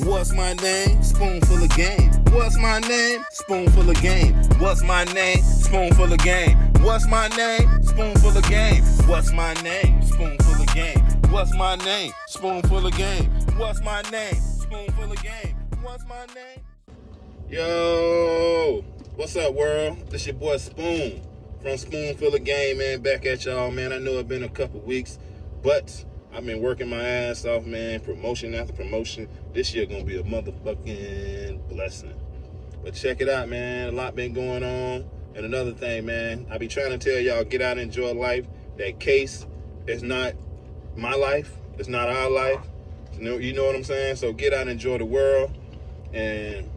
What's my name? Spoonful of game. What's my name? Spoonful of game. What's my name? Spoonful of game. What's my name? Spoonful of game. What's my name? Spoonful of game. What's my name? Spoonful of game. What's my name? Spoonful of game. What's my name? Yo, what's up, world? This your boy Spoon from Spoonful of Game, man. Back at y'all, man. I know it's been a couple weeks, but I've been working my ass off, man. Promotion after promotion. This year gonna be a motherfucking blessing. But check it out, man. A lot been going on. And another thing, man, I be trying to tell y'all, get out and enjoy life. That case is not my life. It's not our life. You know what I'm saying? So get out and enjoy the world and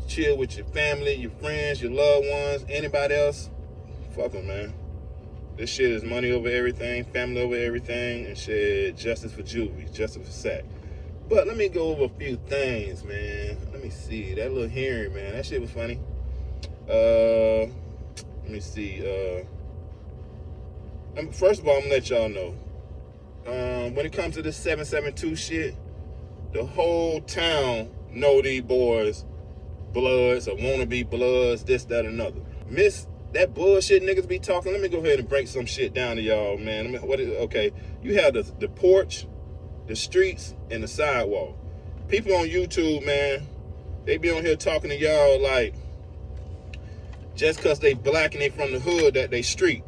chill with your family, your friends, your loved ones, anybody else. Fuck them, man. This shit is money over everything, family over everything, and shit, justice for juvie, justice for sack. But let me go over a few things, man. Let me see. That little hearing, man, that shit was funny. Let me see. First of all, I'm gonna let y'all know. When it comes to this 772 shit, the whole town know these boys bloods or wannabe bloods, this, that, another. Miss that bullshit niggas be talking. Let me go ahead and break some shit down to y'all, man. Okay, you have the porch, the streets, and the sidewalk. People on YouTube, man, they be on here talking to y'all like just cause they black and they from the hood that they street.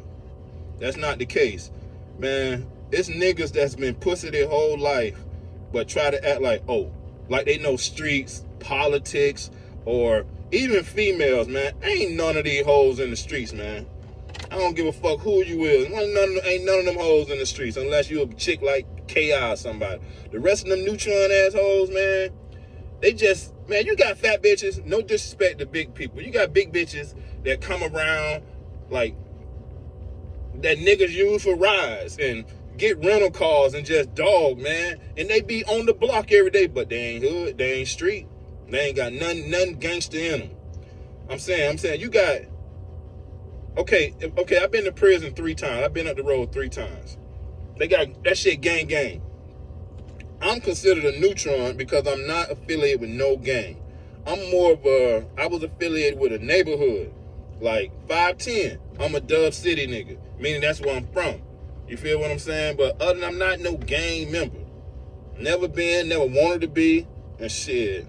That's not the case, man. It's niggas that's been pussy their whole life, but try to act like, like they know streets, politics, or even females, man. Ain't none of these hoes in the streets, man. I don't give a fuck who you is. Ain't none of them hoes in the streets unless you a chick like K.I. or somebody. The rest of them neutron assholes, man, they just, man, you got fat bitches. No disrespect to big people. You got big bitches that come around like that niggas use for rides and get rental cars and just dog, man. And they be on the block every day, but they ain't hood, they ain't street. They ain't got none gangster in them. I'm saying, you got, okay, I've been to prison 3 times. I've been up the road 3 times. They got that shit gang. I'm considered a neutron because I'm not affiliated with no gang. I'm more of I was affiliated with a neighborhood, like 510. I'm a Dove City nigga, meaning that's where I'm from. You feel what I'm saying? But other than I'm not no gang member. Never been, never wanted to be, and shit.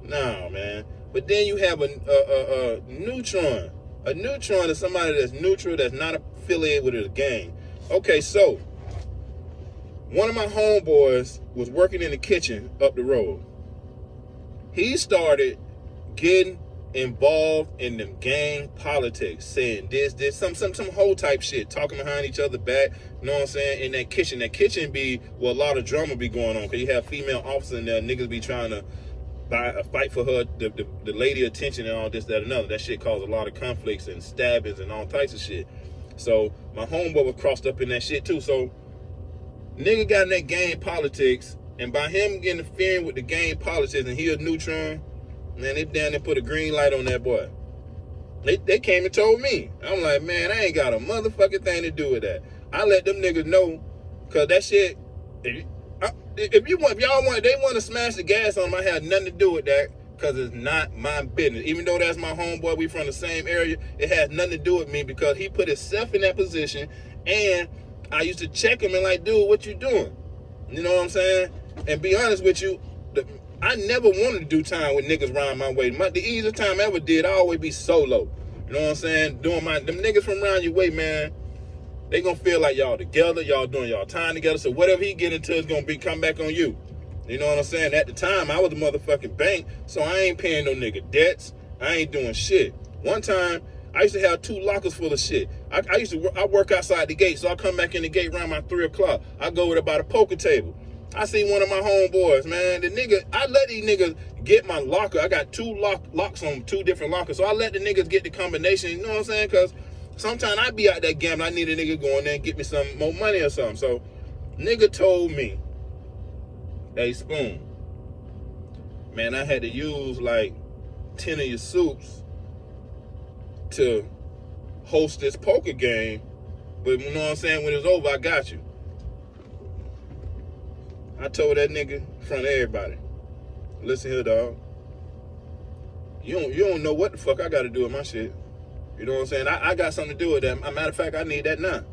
Nah, man. But then you have a neutron. A neutron is somebody that's neutral, that's not affiliated with a gang. Okay, so one of my homeboys was working in the kitchen up the road. He started getting involved in them gang politics, saying this, some whole type shit, talking behind each other back, you know what I'm saying, in that kitchen. That kitchen be where a lot of drama be going on, because you have female officers in there, niggas be trying to fight for her, the lady attention and all this, that, and another. That shit caused a lot of conflicts and stabbings and all types of shit. So my homeboy was crossed up in that shit too. So nigga got in that gang politics, and by him interfering with the gang politics, and he a neutron, man, they down there put a green light on that boy. They came and told me. I'm like, man, I ain't got a motherfucking thing to do with that. I let them niggas know, cause that shit, if they want to smash the gas on them, I have nothing to do with that, because it's not my business. Even though that's my homeboy, we from the same area, it has nothing to do with me, because he put himself in that position, and I used to check him and like, dude, what you doing? You know what I'm saying? And be honest with you, I never wanted to do time with niggas around my way. The easiest time I ever did, I always be solo. You know what I'm saying? Them niggas from around your way, man, they gonna feel like y'all together, y'all doing y'all time together, so whatever he get into is gonna come back on you. You know what I'm saying? At the time, I was a motherfucking bank, so I ain't paying no nigga debts. I ain't doing shit. One time, I used to have 2 lockers full of shit. I work outside the gate, so I come back in the gate around my 3 o'clock. I go with about a poker table. I see one of my homeboys, man. I let these niggas get my locker. I got 2 locks on 2 different lockers, so I let the niggas get the combination. You know what I'm saying? Because sometimes I be out there gambling. I need a nigga go in there and get me some more money or something. So, nigga told me, hey, Spoon, man, I had to use like 10 of your soups to host this poker game. But you know what I'm saying? When it's over, I got you. I told that nigga in front of everybody, Listen here, dog. You don't know what the fuck I got to do with my shit. You know what I'm saying? I got something to do with that. As a matter of fact, I need that now.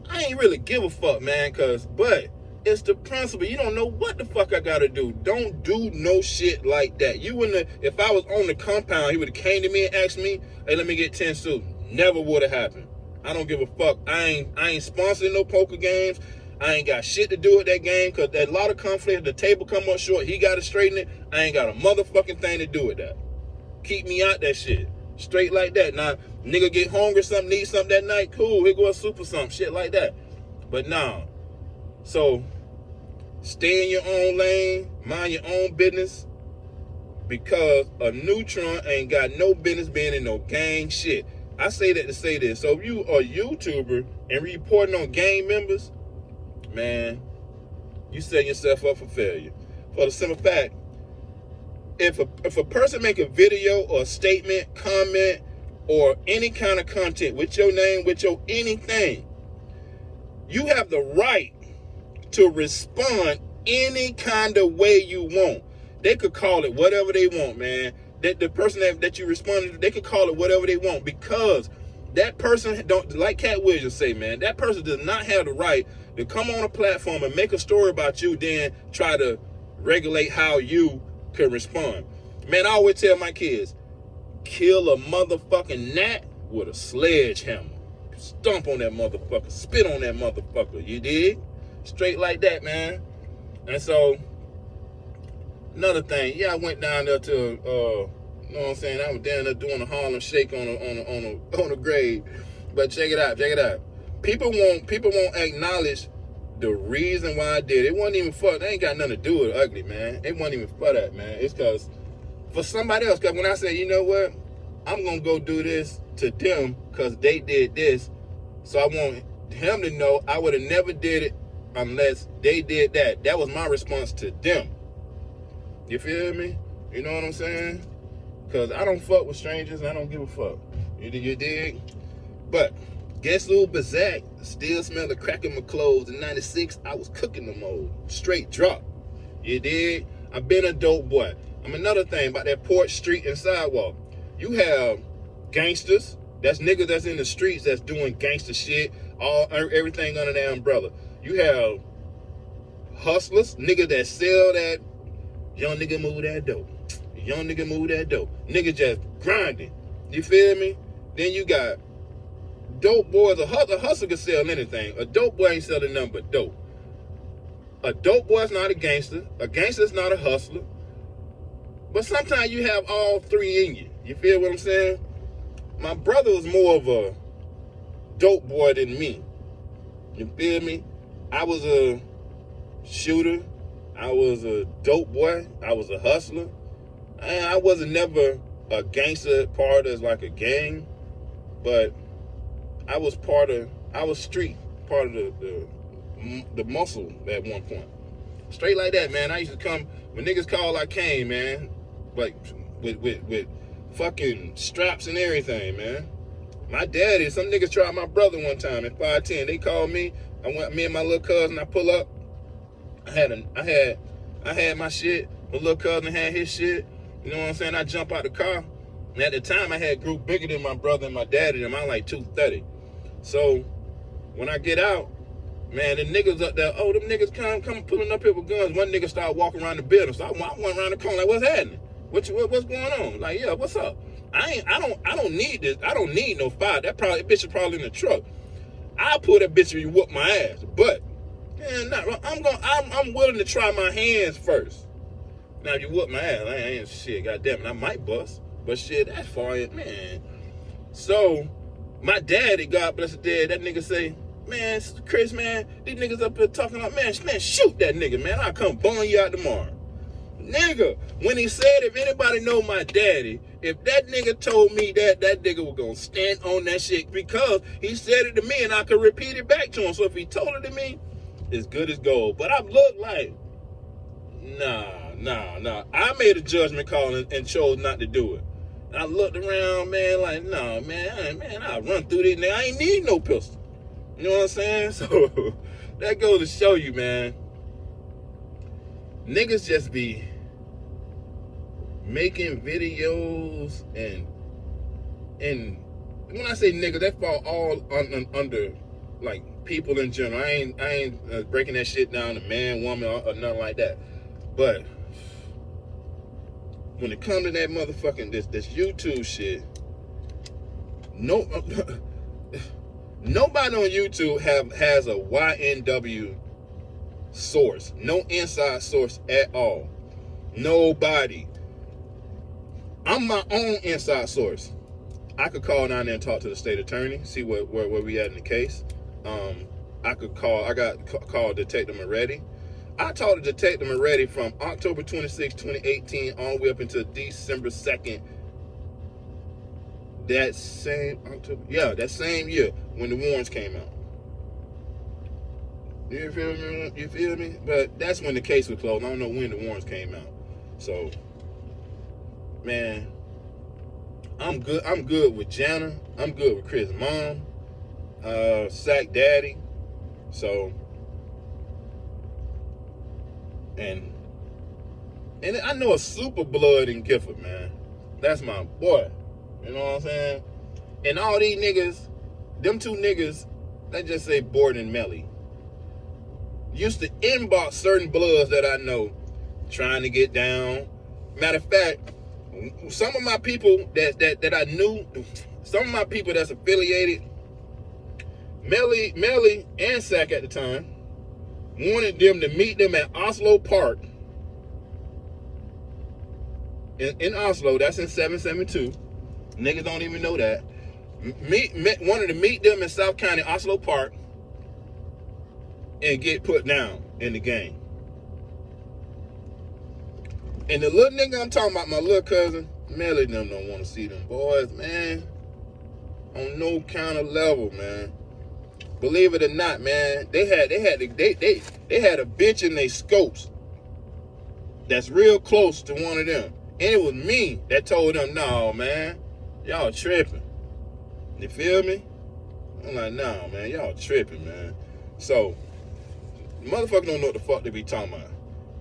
I ain't really give a fuck, man, but it's the principle. You don't know what the fuck I gotta do. Don't do no shit like that. You wouldn't have, if I was on the compound, he would have came to me and asked me, hey, let me get 10 suits. Never would have happened. I don't give a fuck. I ain't sponsoring no poker games. I ain't got shit to do with that game, because there's a lot of conflict. The table come up short. He got to straighten it. I ain't got a motherfucking thing to do with that. Keep me out that shit. Straight like that. Now, nigga get hungry, something, need something that night, cool, here go a super something, shit like that. But nah. So, stay in your own lane, mind your own business, because a neutron ain't got no business being in no gang shit. I say that to say this. So if you are a YouTuber and reporting on gang members, man, you setting yourself up for failure. For the simple fact, if a person make a video or a statement, comment, or any kind of content with your name, with your anything, you have the right to respond any kind of way you want. They could call it whatever they want, man. The person that you responded to, they could call it whatever they want, because that person don't, like Cat Williams say, man, that person does not have the right to come on a platform and make a story about you, then try to regulate how you can respond. Man, I always tell my kids, kill a motherfucking gnat with a sledgehammer. Stomp on that motherfucker, spit on that motherfucker, you dig? Straight like that, man. And so, another thing, yeah, I went down there to, you know what I'm saying, I was down there doing a Harlem Shake on a grave. But check it out. People won't acknowledge the reason why I did it. It wasn't even for, they ain't got nothing to do with ugly, man. It wasn't even for that, man. It's because, for somebody else, because when I say, you know what, I'm going to go do this to them because they did this, so I want him to know I would have never did it unless they did that. That was my response to them. You feel me? You know what I'm saying? Because I don't fuck with strangers. I don't give a fuck. You dig? But guess who Bazak still smell the crack in my clothes. In 96, I was cooking them old. Straight drop. You dig? I've been a dope boy. Another thing about that porch, street, and sidewalk. You have gangsters. That's niggas that's in the streets that's doing gangster shit. Everything under that umbrella. You have hustlers. Niggas that sell that. Young nigga move that dope. Young nigga move that dope. Nigga just grinding. You feel me? Then you got dope boys. A hustler can sell anything. A dope boy ain't selling nothing but dope. A dope boy's not a gangster. A gangster's not a hustler. But sometimes you have all three in you. You feel what I'm saying? My brother was more of a dope boy than me. You feel me? I was a shooter. I was a dope boy. I was a hustler. I wasn't never a gangster part of like a gang, but I was street, part of the muscle at one point. Straight like that, man. I used to come, when niggas call, I came, man. Like, with fucking straps and everything, man. My daddy, some niggas tried my brother one time at 5'10". They called me. Me and my little cousin, I pull up. I had my shit. My little cousin had his shit. You know what I'm saying? I jump out the car. And at the time, I had grew bigger than my brother and my daddy. And I'm like 230. So when I get out, man, the niggas up there, them niggas come pulling up here with guns. One nigga started walking around the building. So I went around the corner like, what's happening? What's going on? Like, yeah, what's up? I don't need this. I don't need no fire. That bitch is probably in the truck. I'll pull that bitch if you whoop my ass. But man, I'm willing to try my hands first. Now if you whoop my ass, I ain't shit, goddamn it, I might bust. But shit, that's far in, man. So my daddy, God bless the dead, that nigga say, man, Chris, man, these niggas up here talking about, man, shoot that nigga, man. I'll come bone you out tomorrow. Nigga, when he said, if anybody know my daddy, if that nigga told me that nigga was gonna stand on that shit, because he said it to me and I could repeat it back to him. So if he told it to me, it's good as gold. But I looked like, nah. I made a judgment call and chose not to do it. And I looked around, man, like, nah, man, I'll run through this nigga. I ain't need no pistol. You know what I'm saying? So that goes to show you, man, niggas just be making videos and when I say niggas, that fall all under like people in general. I ain't breaking that shit down to man, woman, or nothing like that. But when it comes to that motherfucking this YouTube shit, no nobody on YouTube has a YNW source, no inside source at all. Nobody. I'm my own inside source. I could call down there and talk to the state attorney, see where we at in the case. I got called Detective Moretti. I talked to Detective Moretti from October 26, 2018 all the way up until December 2nd. That same year when the warrants came out. You feel me? But that's when the case was closed. I don't know when the warrants came out. So, man, I'm good with Jana. I'm good with Chris' mom, Sack Daddy. So, and I know a super blood in Gifford, man. That's my boy. You know what I'm saying? And all these niggas, them two niggas, let's just say Borden and Melly, used to inbox certain bloods that I know, trying to get down. Matter of fact, some of my people that I knew, some of my people that's affiliated, Melly and Sack at the time, wanted them to meet them at Oslo Park in Oslo. That's in 772. Niggas don't even know that. Wanted to meet them in South County, Oslo Park, and get put down in the game. And the little nigga I'm talking about, my little cousin, Melly, them don't want to see them boys, man. On no kind of level, man. Believe it or not, man, they had a bitch in their scopes that's real close to one of them. And it was me that told them, no, man, y'all tripping. You feel me? I'm like, nah, man, y'all tripping, man. So, motherfucker don't know what the fuck they be talking about.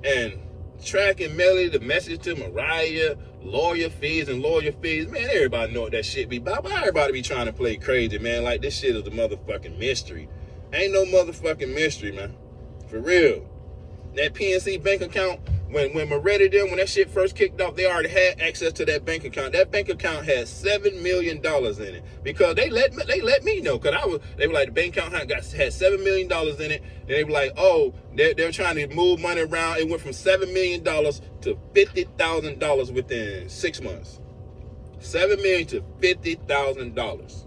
And tracking Melly, the message to Mariah, lawyer fees, man, everybody know what that shit be about. But everybody be trying to play crazy, man. Like, this shit is a motherfucking mystery. Ain't no motherfucking mystery, man. For real. That PNC bank account, when Moretti did, when that shit first kicked off, they already had access to that bank account. That bank account had $7 million in it because they let me know, because they were like, the bank account had $7 million in it, and they were like, oh, they're trying to move money around. It went from $7 million to $50,000 within 6 months. $7 million to $50,000.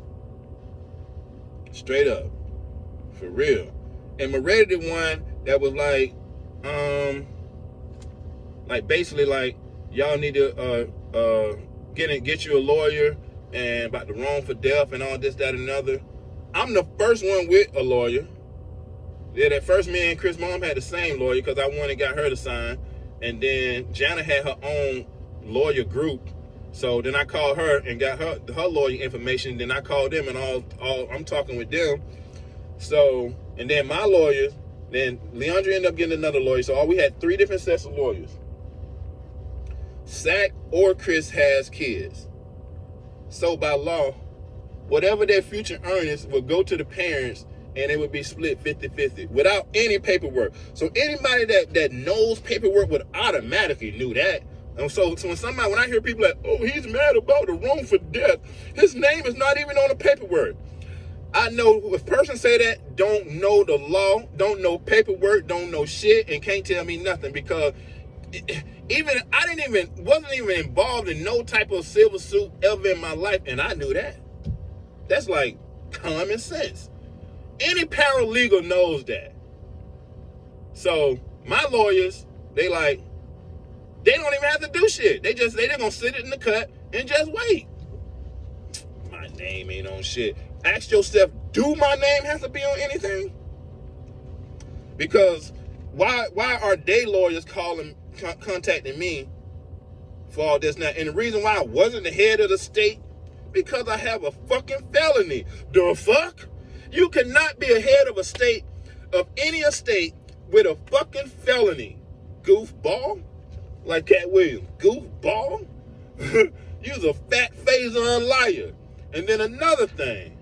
Straight up, for real. And Moretti the one that was like basically like, y'all need to get you a lawyer and about the wrongful death and all this, that, and another. I'm the first one with a lawyer. Yeah, that first me and Chris' mom had the same lawyer because I went and got her to sign. And then Jana had her own lawyer group. So then I called her and got her lawyer information. Then I called them and all I'm talking with them. So, and then my lawyers, then Leandra ended up getting another lawyer. So we had 3 different sets of lawyers. Sack or Chris has kids. So by law, whatever their future earnings would go to the parents, and it would be split 50-50 without any paperwork. So anybody that knows paperwork would automatically knew that. And so when I hear people like, oh, he's mad about the wrongful death, his name is not even on the paperwork. I know if a person say that, don't know the law, don't know paperwork, don't know shit, and can't tell me nothing, because wasn't even involved in no type of civil suit ever in my life, and I knew that. That's like common sense. Any paralegal knows that. So my lawyers, they don't even have to do shit. They're gonna sit it in the cut and just wait. My name ain't on shit. Ask yourself, do my name have to be on anything? Because why are they lawyers contacting me for all this now? And the reason why I wasn't the head of the state, because I have a fucking felony. The fuck? You cannot be a head of a state, of any estate, with a fucking felony, goofball. Like Cat Williams, goofball. You's a fat phaser and liar. And then another thing,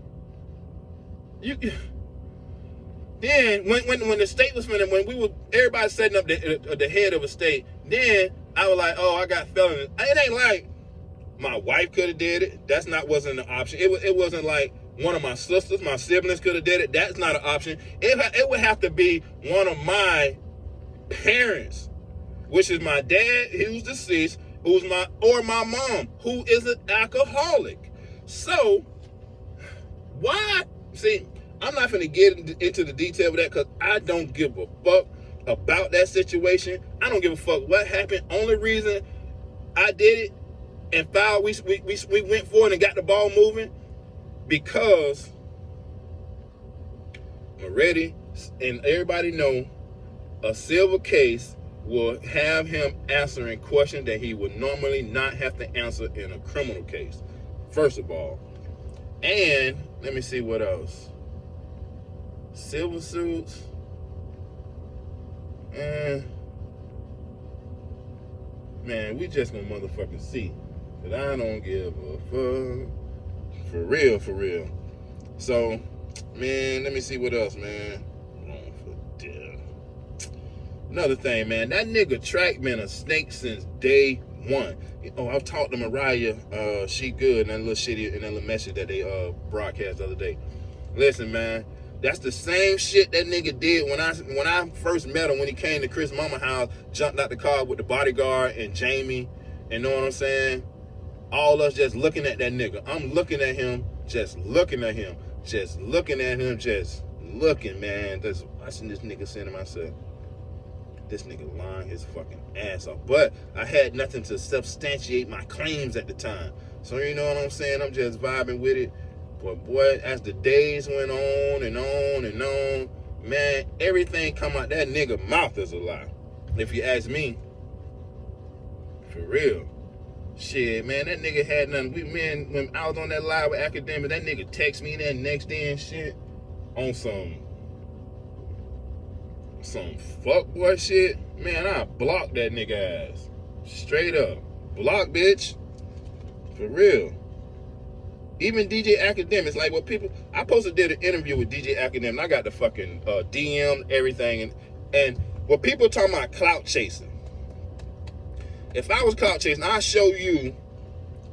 then when the state was finna, when we were everybody setting up the head of a state, then I was like, oh, I got felonies. It ain't like my wife could have did it. Wasn't an option. It wasn't like one of my sisters, my siblings could have did it. That's not an option. It would have to be one of my parents, which is my dad, who's deceased, or my mom, who is an alcoholic. So why? See, I'm not gonna get into the detail of that because I don't give a fuck about that situation. I don't give a fuck what happened. Only reason I did it and filed, we went forward and got the ball moving because Moretti and everybody know a civil case will have him answering questions that he would normally not have to answer in a criminal case, first of all. And let me see what else. Civil suits. Man, we just gonna motherfucking see. But I don't give a fuck. For real. So, man, let me see what else, man. Wrongful death. Another thing, man, that nigga Track been a snake since day one. Oh, I've talked to Mariah. She good, and that little shitty, and that little message that they broadcast the other day. Listen, man, that's the same shit that nigga did when I first met him, when he came to Chris' mama house, jumped out the car with the bodyguard and Jamie, and know what I'm saying? All us just looking at that nigga. I'm looking at him, just looking, man. That's watching this nigga saying to myself, this nigga lying his fucking ass off. But I had nothing to substantiate my claims at the time. So you know what I'm saying? I'm just vibing with it. But boy, as the days went on and on and on, man, everything come out that nigga mouth is a lie. If you ask me. For real. Shit, man, that nigga had nothing. When I was on that live with Academic, that nigga text me that next day and shit on some fuckboy shit. Man, I blocked that nigga ass. Straight up. Block, bitch. For real. Even DJ Academics, like what people, I posted did an interview with DJ Academics. I got the fucking DM, everything, and what people talking about clout chasing. If I was clout chasing, I'll show you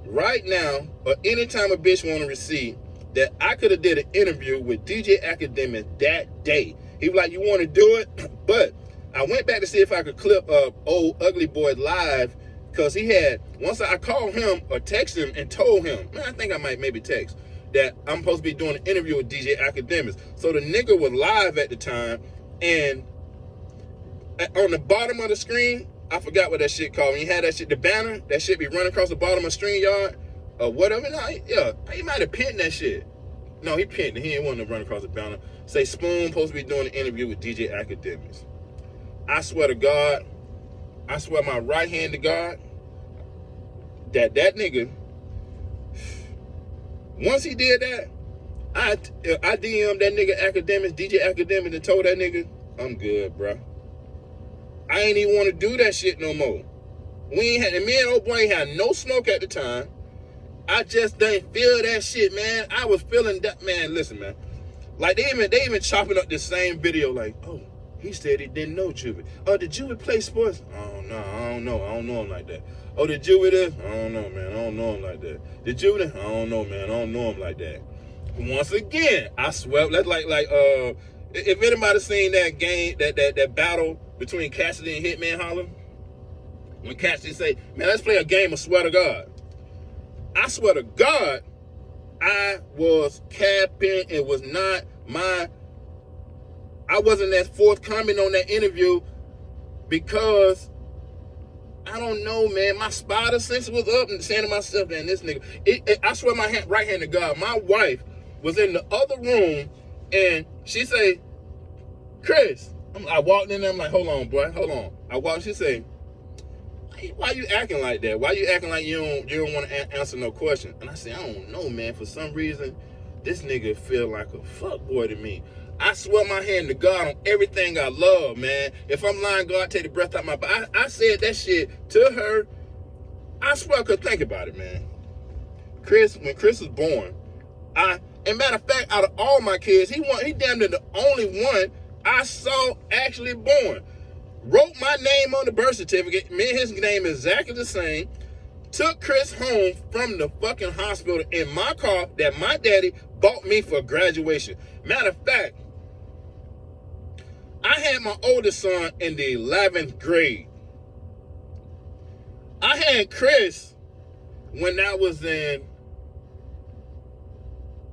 right now, or anytime a bitch want a receipt, that I could have did an interview with DJ Academics that day. He was like, you want to do it? But I went back to see if I could clip old Ugly Boy live, because he had, once I called him or text him and told him, man, I think I might maybe text, that I'm supposed to be doing an interview with DJ Academics. So the nigga was live at the time, and on the bottom of the screen, I forgot what that shit called. When you had that shit, the banner, that shit be running across the bottom of StreamYard or whatever. No, he might have pinned that shit. No, he pinned it. He didn't want to run across the banner. Say Spoon supposed to be doing an interview with DJ Academics. I swear to God, I swear my right hand to God, that nigga, once he did that, I DM'd that nigga Academics, DJ Academics, and told that nigga, I'm good, bro. I ain't even want to do that shit no more. Me and old boy ain't had no smoke at the time. I just didn't feel that shit, man. I was feeling that, man. Listen, man. Like they even chopping up this same video, like, oh, he said he didn't know Juvie. Oh, did Juvie play sports? Oh no, I don't know. I don't know him like that. Oh, did Juvie this? I don't know, man. I don't know him like that. Did Juvie this? I don't know, man. I don't know him like that. Once again, I swear, that's like if anybody seen that game, that battle between Cassidy and Hitman Holler, when Cassidy say, man, let's play a game of swear to God. I swear to God, I was capping. It was not I wasn't as forthcoming on that interview because I don't know, man. My spider sense was up and saying to myself, man, this nigga. I swear my right hand to God, my wife was in the other room and she say, Chris, I walked in there, I'm like, hold on, boy, hold on. I walked, she say, why you acting like that? Why you acting like you don't want to answer no question? And I say, I don't know, man. For some reason, this nigga feel like a fuck boy to me. I swear my hand to God on everything I love, man. If I'm lying, God, take the breath out my body. I said that shit to her. I swear I could think about it, man. When Chris was born, and matter of fact, out of all my kids, he damn near the only one I saw actually born. Wrote my name on the birth certificate. Me and his name is exactly the same. Took Chris home from the fucking hospital in my car that my daddy bought me for graduation. Matter of fact, I had my oldest son in the 11th grade. I had Chris when I was in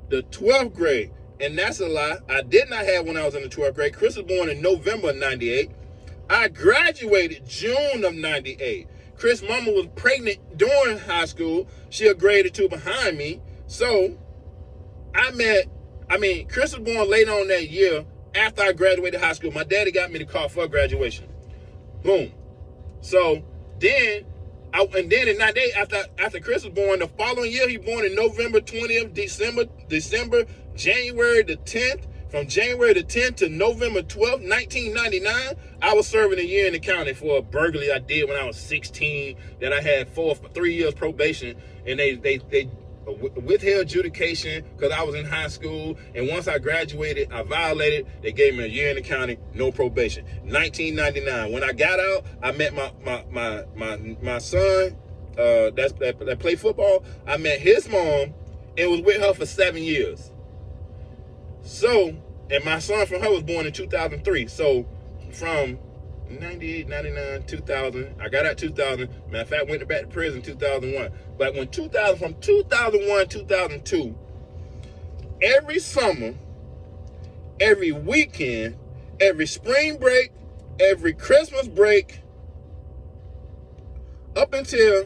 the 12th grade. And that's a lie. I did not have when I was in the 12th grade. Chris was born in November of 98. I graduated June of 98. Chris' mama was pregnant during high school. She a grade or two behind me. So, Chris was born late on that year after I graduated high school. My daddy got me the car for graduation. Boom. So, then in 98, after Chris was born, the following year, he born in November 20th, December, January the 10th. From January the 10th to November 12th, 1999, I was serving a year in the county for a burglary I did when I was 16. Then I had 3 years probation, and they withheld adjudication because I was in high school. And once I graduated, I violated. They gave me a year in the county, no probation. 1999. When I got out, I met my son that played football. I met his mom and was with her for 7 years. So, and my son from her was born in 2003. So, from 98, 99, 2000, I got out 2000. Matter of fact, went back to prison 2001. But from 2001, 2002, every summer, every weekend, every spring break, every Christmas break, up until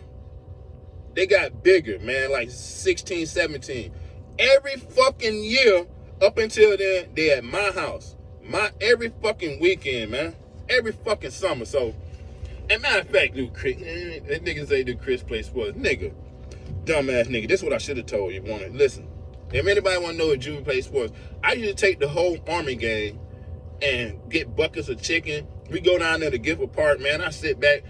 they got bigger, man, like 16, 17. Every fucking year, up until then, they at my house. Every fucking weekend, man. Every fucking summer. So, and matter of fact, dude, Chris, that niggas say do Chris play sports. Nigga. Dumbass nigga. This is what I should have told you. Listen. If anybody want to know if Juvie plays sports, I used to take the whole Army gang and get buckets of chicken. We go down there to Gifford Park, man. I sit back.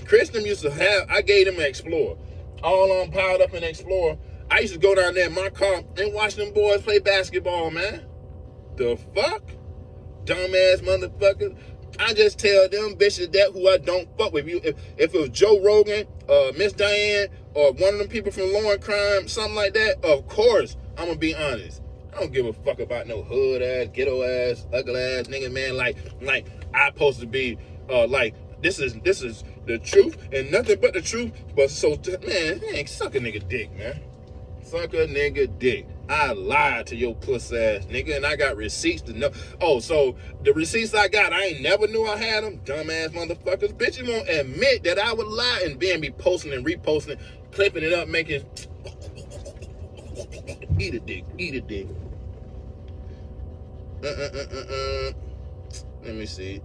Chris them used to have, I gave them an Explorer. All on piled up in an Explorer. I used to go down there in my car and watch them boys play basketball, man. The fuck? Dumbass motherfuckers. I just tell them bitches that who I don't fuck with. If it was Joe Rogan, Miss Diane, or one of them people from Law and Crime, something like that, of course, I'm going to be honest. I don't give a fuck about no hood ass, ghetto ass, ugly ass nigga, man. Like I supposed to be, this is the truth and nothing but the truth. But man suck a nigga dick, man. Suck a nigga dick. I lied to your puss ass nigga, and I got receipts to know. Oh, so the receipts I got, I ain't never knew I had them. Dumbass motherfuckers. Bitches won't admit that I would lie and then be posting and reposting, clipping it up, making eat a dick. Let me see.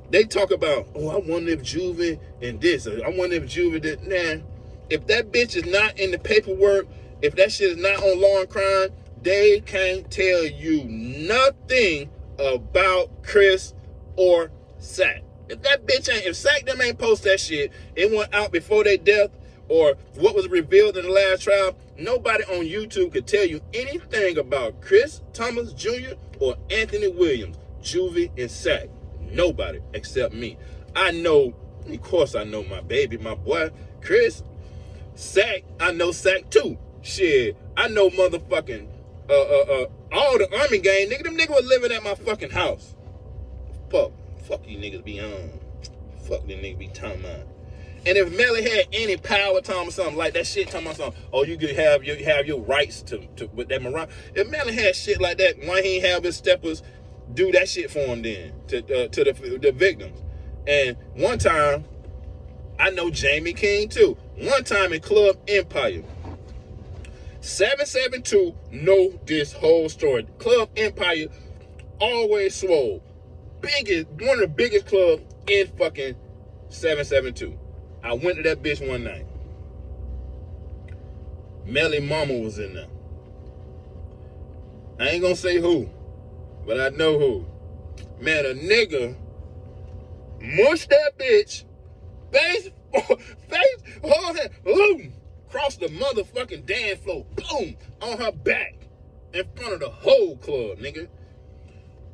They talk about, I wonder if Juvie and this, or I wonder if Juvie did. Nah. If that bitch is not in the paperwork, if that shit is not on Law and Crime, they can't tell you nothing about Chris or Sack. If Sack them ain't post that shit, it went out before their death, or what was revealed in the last trial, nobody on YouTube could tell you anything about Chris Thomas Jr. or Anthony Williams, Juvie, and Sack. Nobody except me. I know, of course I know my baby, my boy, Chris. Sack, I know Sack too. Shit, I know motherfucking all the Army gang, nigga. Them niggas was living at my fucking house. Fuck you niggas be on. Fuck them niggas be talking about. And if Melly had any power talking something like that shit, talking about something, oh, you could have your rights to with that Moran. If Melly had shit like that, why he ain't have his steppers do that shit for him then to the victims? And one time, I know Jamie King too. One time in Club Empire. 772 know this whole story. Club Empire always swole. One of the biggest clubs in fucking 772. I went to that bitch one night. Melly Mama was in there. I ain't gonna say who, but I know who. Man, a nigga mushed that bitch, face, whole head, boom, across the motherfucking dance floor, boom, on her back, in front of the whole club, nigga.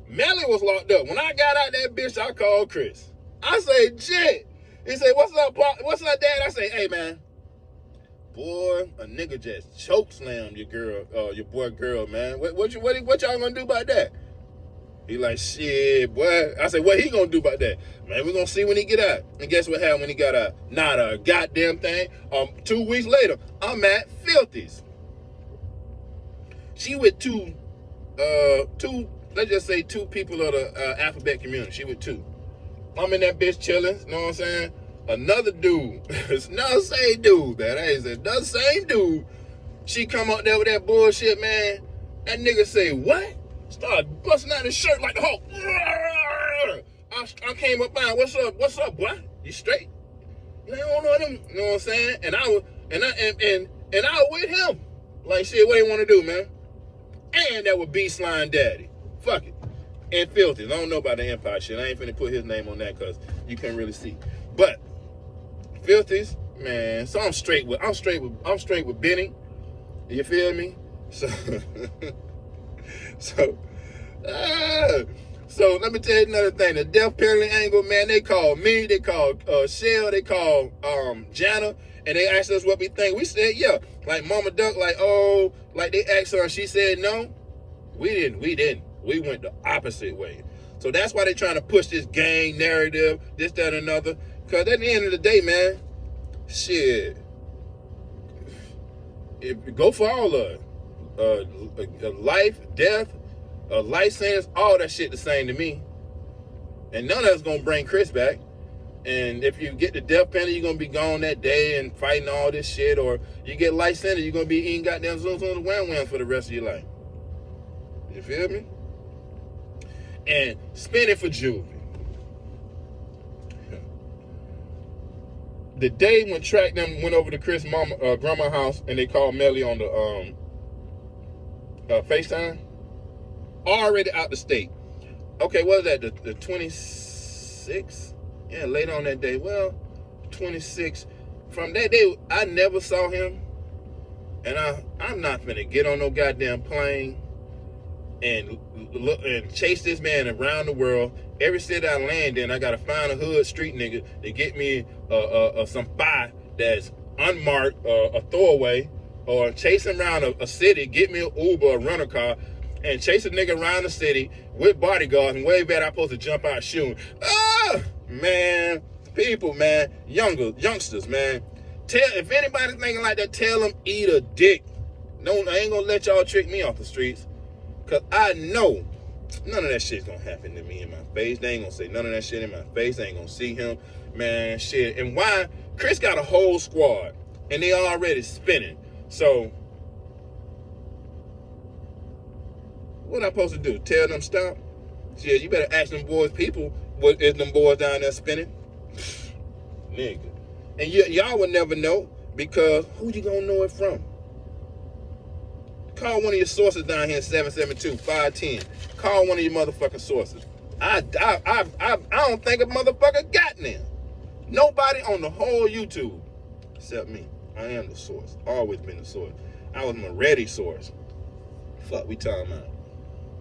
Melly was locked up. When I got out that bitch, I called Chris. I said, shit. He said, what's up, Pop? What's up, Dad? I say, hey, man. Boy, a nigga just choke slammed your boy girl, man. What y'all gonna do about that? He like, shit, boy. I said, what he gonna do about that? Man, we gonna see when he get out. And guess what happened when he got out? Not a goddamn thing. 2 weeks later, I'm at Filthy's. She with two, let's just say two people of the alphabet community. She with two. I'm in that bitch chilling, you know what I'm saying? Another dude, it's not the same dude, man. I ain't said another same dude. She come up there with that bullshit, man. That nigga say, what? Start busting out his shirt like the Hulk. I came up behind, what's up, boy? You straight? I don't know them, you know what I'm saying? And I was with him. Like, shit, what they want to do, man? And that would be Slime Daddy. Fuck it. And Filthy. I don't know about the Empire shit. I ain't finna put his name on that because you can't really see. But Filthy's, man. So I'm straight with Benny. You feel me? So so let me tell you another thing. The death penalty angle, man. They called me. They called Shell. They called Jana. And they asked us what we think. We said, yeah. Like Mama Duck, like, oh, like they asked her and she said no. We didn't. We went the opposite way. So that's why they're trying to push this gang narrative, this, that, and another. Because at the end of the day, man, shit, go for all of it. Life, death, life sentence, all that shit the same to me. And none of that's going to bring Chris back. And if you get the death penalty, you're going to be gone that day and fighting all this shit. Or you get life sentence, you're going to be eating goddamn zoom on the wham for the rest of your life. You feel me? And spend it for juvie. The day when Track them went over to Chris' grandma's house and they called Melly on the FaceTime, already out the state. Okay, what was that? The 26th? Yeah, later on that day. Well, 26th. From that day, I never saw him. And I'm not finna get on no goddamn plane and look and chase this man around the world. Every city I land in, I gotta find a hood street nigga to get me some buy that's unmarked, a throwaway, or chase him around a city, get me an Uber, a rental car, and chase a nigga around the city with bodyguards and wave at I'm supposed to jump out shooting. Man, people, man, youngsters, man. If anybody's thinking like that, tell them eat a dick. No, I ain't gonna let y'all trick me off the streets. Cause I know none of that shit's gonna happen to me in my face. They ain't gonna say none of that shit in my face. They ain't gonna see him, man, shit. And why? Chris got a whole squad and they already spinning. So what I supposed to do? Tell them stop? Yeah, you better ask them boys people what is them boys down there spinning? Nigga. And y'all will never know because who you gonna know it from? Call one of your sources down here, 772-510. Call one of your motherfucking sources. I don't think a motherfucker got them. Nobody on the whole YouTube except me. I am the source. Always been the source. I was my ready source. Fuck, we talking about.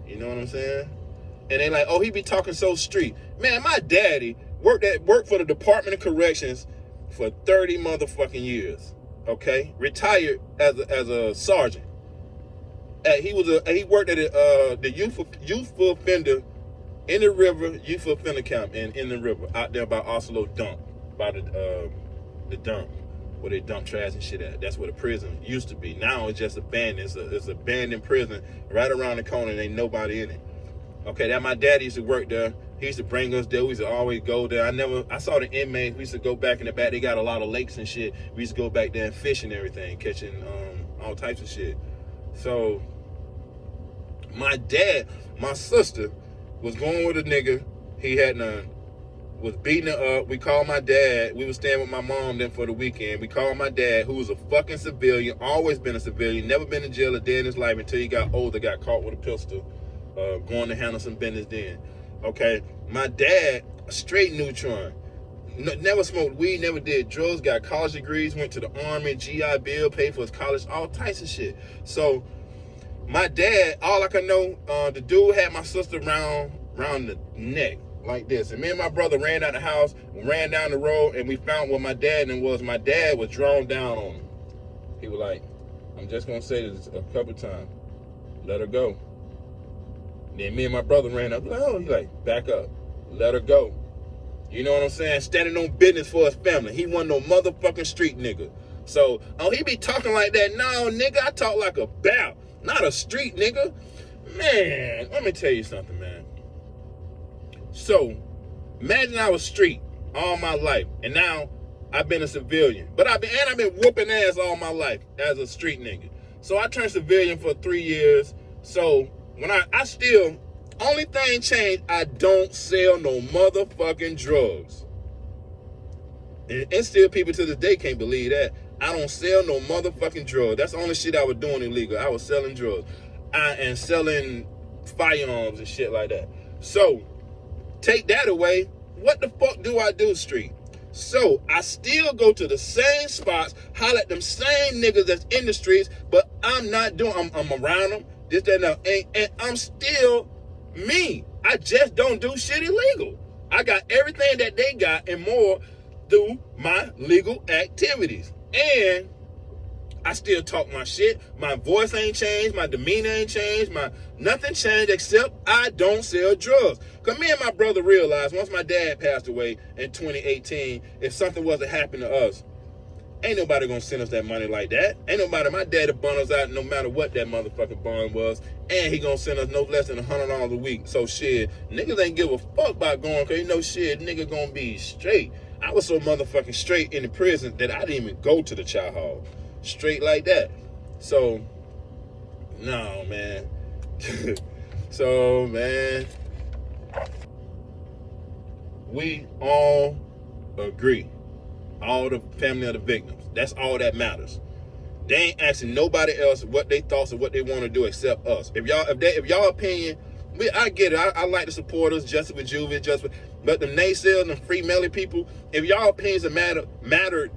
You know what I'm saying? And they like, oh, he be talking so street. Man, my daddy worked for the Department of Corrections for 30 motherfucking years. Okay, retired as a sergeant. He worked at the youth offender in the river, youth offender camp in the river out there by Oslo dump, by the dump where they dump trash and shit at. That's where the prison used to be. Now it's just abandoned. It's an abandoned prison right around the corner and ain't nobody in it. Okay, that my daddy used to work there. He used to bring us there. We used to always go there. I saw the inmates. We used to go back in the back. They got a lot of lakes and shit. We used to go back there and fish and everything, catching all types of shit. So my sister was going with a nigga. He had none. was beating her up. We called my dad. We was staying with my mom then for the weekend. We called my dad, who was a fucking civilian, always been a civilian, never been in jail a day in his life until he got older, got caught with a pistol, going to handle some business then. Okay, my dad, a straight neutron. Never smoked weed, never did drugs, got college degrees, went to the Army, GI Bill, paid for his college, all types of shit. So my dad, all I can know, the dude had my sister around the neck like this. And me and my brother ran out the house, ran down the road, and we found where my dad was. My dad was drawn down on him. He was like, I'm just going to say this a couple times. Let her go. Then me and my brother ran up. Oh, he's like, back up. Let her go. You know what I'm saying? Standing on business for his family. He wasn't no motherfucking street nigga. So, he be talking like that. No, nigga, I talk like a bow, not a street nigga. Man, let me tell you something, man. So, imagine I was street all my life, and now I've been a civilian. But I've been whooping ass all my life as a street nigga. So I turned civilian for 3 years. So when I still, only thing changed, I don't sell no motherfucking drugs. And still people to this day can't believe that. I don't sell no motherfucking drugs. That's the only shit I was doing illegal. I was selling drugs. And selling firearms and shit like that. So, take that away, what the fuck do I do, street? So, I still go to the same spots, holler at them same niggas that's in the streets, but I'm not doing, I'm around them, this, that, and I'm still me. I just don't do shit illegal. I got everything that they got and more through my legal activities. And I still talk my shit. My voice ain't changed. My demeanor ain't changed. Nothing changed except I don't sell drugs. Because me and my brother realized once my dad passed away in 2018, if something was to happen to us, ain't nobody going to send us that money like that. Ain't nobody. My dad will bond us out no matter what that motherfucking bond was. And he going to send us no less than $100 a week. So shit, niggas ain't give a fuck about going because you know shit, nigga going to be straight. I was so motherfucking straight in the prison that I didn't even go to the child hall. Straight like that. So, no, man. So, man, we all agree. All the family of the victims. That's all that matters. They ain't asking nobody else what they thoughts or what they want to do except us. If y'all opinion, I get it. I like the supporters, Justice for Juvie, but the naysayers and free melly people, if y'all opinions mattered.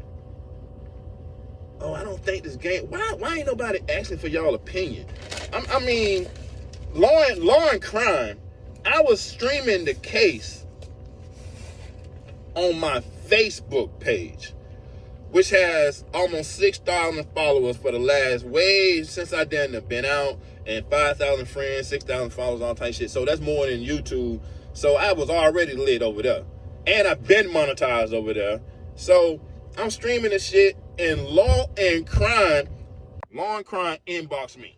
Oh, I don't think this game. Why ain't nobody asking for y'all opinion? I mean, law and crime. I was streaming the case on my Facebook page, which has almost 6,000 followers for the last since I been out, and 5,000 friends, 6,000 followers, all type shit. So that's more than YouTube. So I was already lit over there, and I've been monetized over there. So I'm streaming the shit. And law and crime inbox me.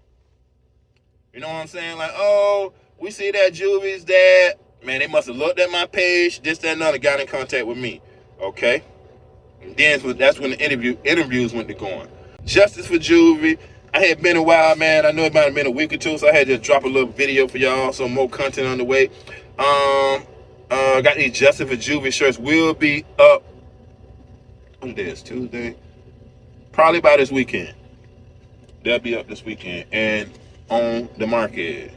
You know what I'm saying? Like, oh, we see that Juvie's dad. Man, they must have looked at my page, this, that, and other, got in contact with me. Okay? And then that's when the interviews went to going. Justice for Juvie. I had been a while, man. I know it might have been a week or two, so I had to drop a little video for y'all, some more content on the way. Got these Justice for Juvie shirts will be up. What day is Tuesday? Probably by this weekend. They'll be up this weekend and on the market.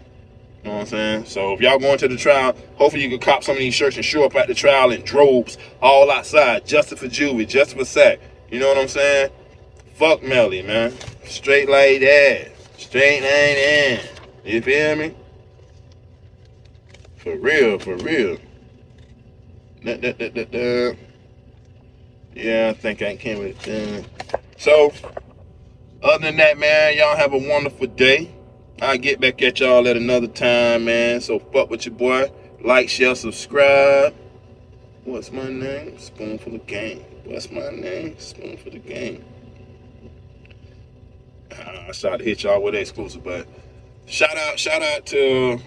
You know what I'm saying? So if y'all going to the trial, hopefully you can cop some of these shirts and show up at the trial in droves all outside. Justice for Juvie, Justice for Sack. You know what I'm saying? Fuck Melly, man. Straight like that. Straight like that. You feel me? For real, for real. Yeah, I think I came with it. So, other than that, man, y'all have a wonderful day. I'll get back at y'all at another time, man. So, fuck with your boy. Like, share, subscribe. What's my name? Spoonful of Game. What's my name? Spoonful of Game. I tried to hit y'all with an exclusive, but shout out to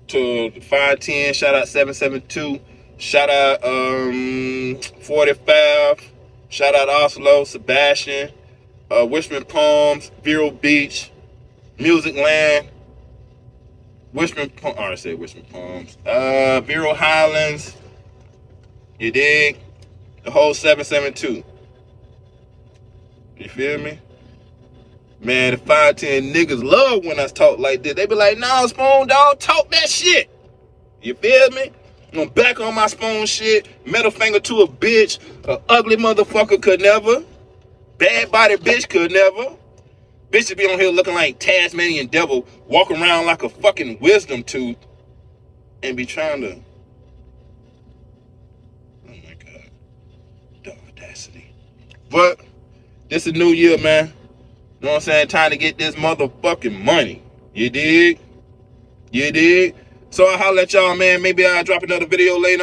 510. Shout out 772. Shout out 45. Shout out Oslo, Sebastian, Wishman Palms, Vero Beach, Music Land, I said Wishman Palms, Vero Highlands, You dig? The whole 772. You feel me? Man, the 5'10" niggas love when I talk like this. They be like, nah, Spoon, dog, talk that shit. You feel me? I'm back on my Spoon shit. Middle finger to a bitch. A ugly motherfucker could never. Bad body bitch could never. Bitches be on here looking like Tasmanian devil, walk around like a fucking wisdom tooth, and be trying to. Oh my God. The audacity. But this is New Year, man. You know what I'm saying? Time to get this motherfucking money. You dig? You dig? So I'll holler at y'all, man. Maybe I'll drop another video later on.